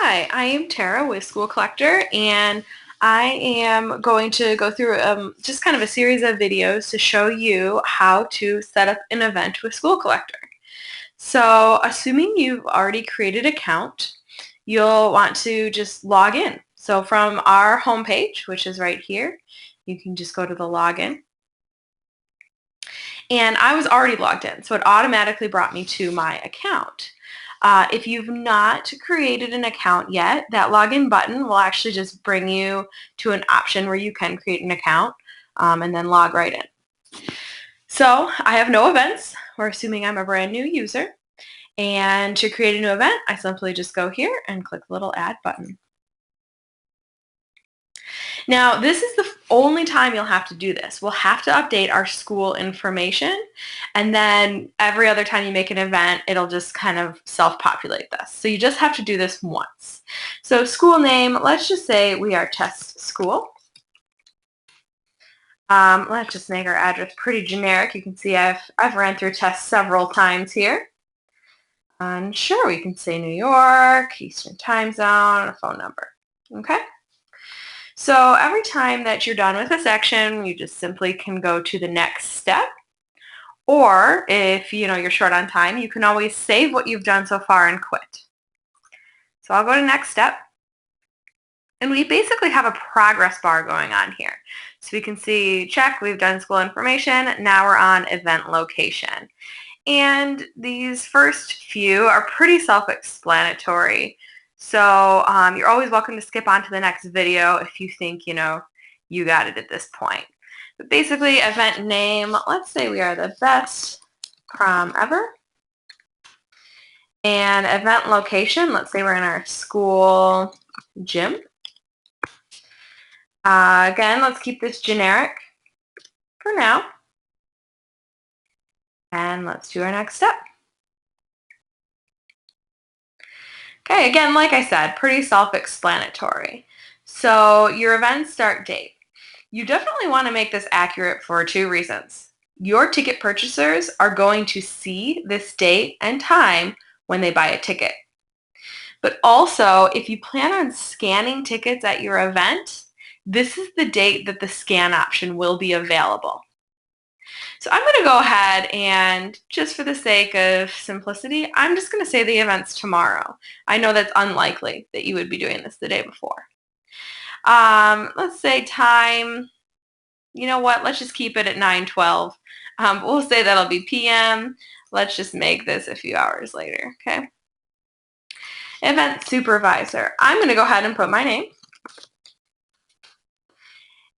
Hi, I am Tara with School Collector, and I am going to go through just kind of a series of videos to show you how to set up an event with School Collector. So, assuming you've already created an account, you'll want to just log in. So from our homepage, which is right here, you can just go to the login. And I was already logged in, so it automatically brought me to my account. If you've not created an account yet, that login button will actually just bring you to an option where you can create an account and then log right in. So I have no events. We're assuming I'm a brand new user. And to create a new event, I simply just go here and click the little add button. Now, this is the only time you'll have to do this. We'll have to update our school information, and then every other time you make an event, it'll just kind of self-populate this. So you just have to do this once. So school name, let's just say we are Test School. Let's just make our address pretty generic. You can see I've ran through tests several times here. And sure, we can say New York, Eastern Time Zone, a phone number. Okay? So every time that you're done with a section, you just simply can go to the next step. Or if you're short on time, you can always save what you've done so far and quit. So I'll go to next step. And we basically have a progress bar going on here. So we can see, check, we've done school information. Now we're on event location. And these first few are pretty self-explanatory. So you're always welcome to skip on to the next video if you think, you got it at this point. But basically, event name, let's say we are the best prom ever. And event location, let's say we're in our school gym. Again, let's keep this generic for now. And let's do our next step. Okay, again, like I said, pretty self-explanatory. So your event start date. You definitely want to make this accurate for two reasons. Your ticket purchasers are going to see this date and time when they buy a ticket. But also, if you plan on scanning tickets at your event, this is the date that the scan option will be available. So I'm going to go ahead and, just for the sake of simplicity, I'm just going to say the event's tomorrow. I know that's unlikely that you would be doing this the day before. Let's say time, you know what, let's just keep it at 9:12. We'll say that'll be p.m. Let's just make this a few hours later, okay? Event supervisor. I'm going to go ahead and put my name.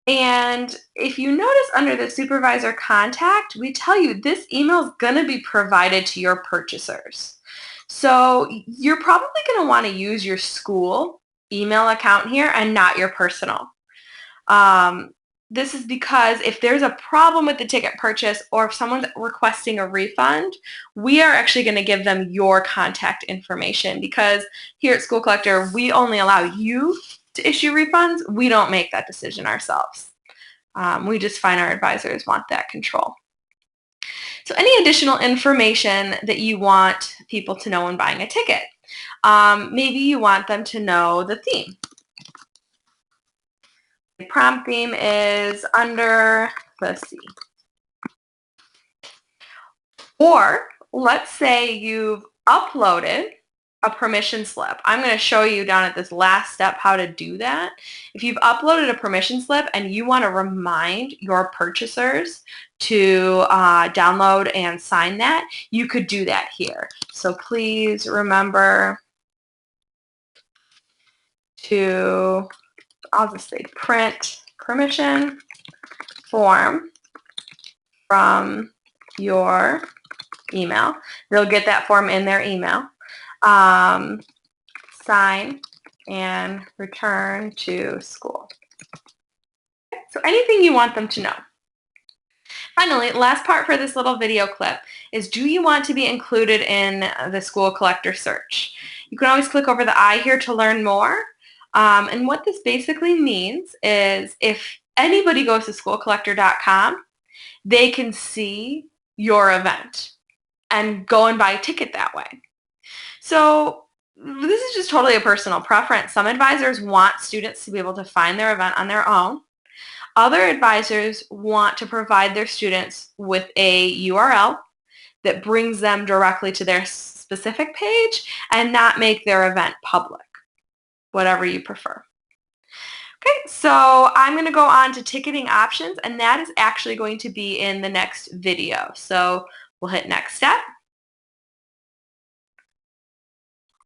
And if you notice under the supervisor contact, we tell you this email is going to be provided to your purchasers. So you're probably going to want to use your school email account here and not your personal. This is because if there's a problem with the ticket purchase or if someone's requesting a refund, we are actually going to give them your contact information, because here at School Collector, we only allow you to issue refunds. We don't make that decision ourselves. We just find our advisors want that control. So any additional information that you want people to know when buying a ticket. Maybe you want them to know the theme. The prom theme is Under the Sea. Or let's say you've uploaded a permission slip. I'm going to show you down at this last step how to do that. If you've uploaded a permission slip and you want to remind your purchasers to download and sign that, you could do that here. So please remember to, I'll just say, print permission form from your email. They'll get that form in their email. Sign and return to school. So anything you want them to know. Finally, last part for this little video clip is, do you want to be included in the School Collector search? You can always click over the I here to learn more. And what this basically means is if anybody goes to schoolcollector.com, they can see your event and go and buy a ticket that way. So this is is just totally a personal preference. Some advisors want students to be able to find their event on their own. Other advisors want to provide their students with a URL that brings them directly to their specific page and not make their event public, whatever you prefer. Okay, so I'm going to go on to ticketing options, and that is actually going to be in the next video. So we'll hit next step.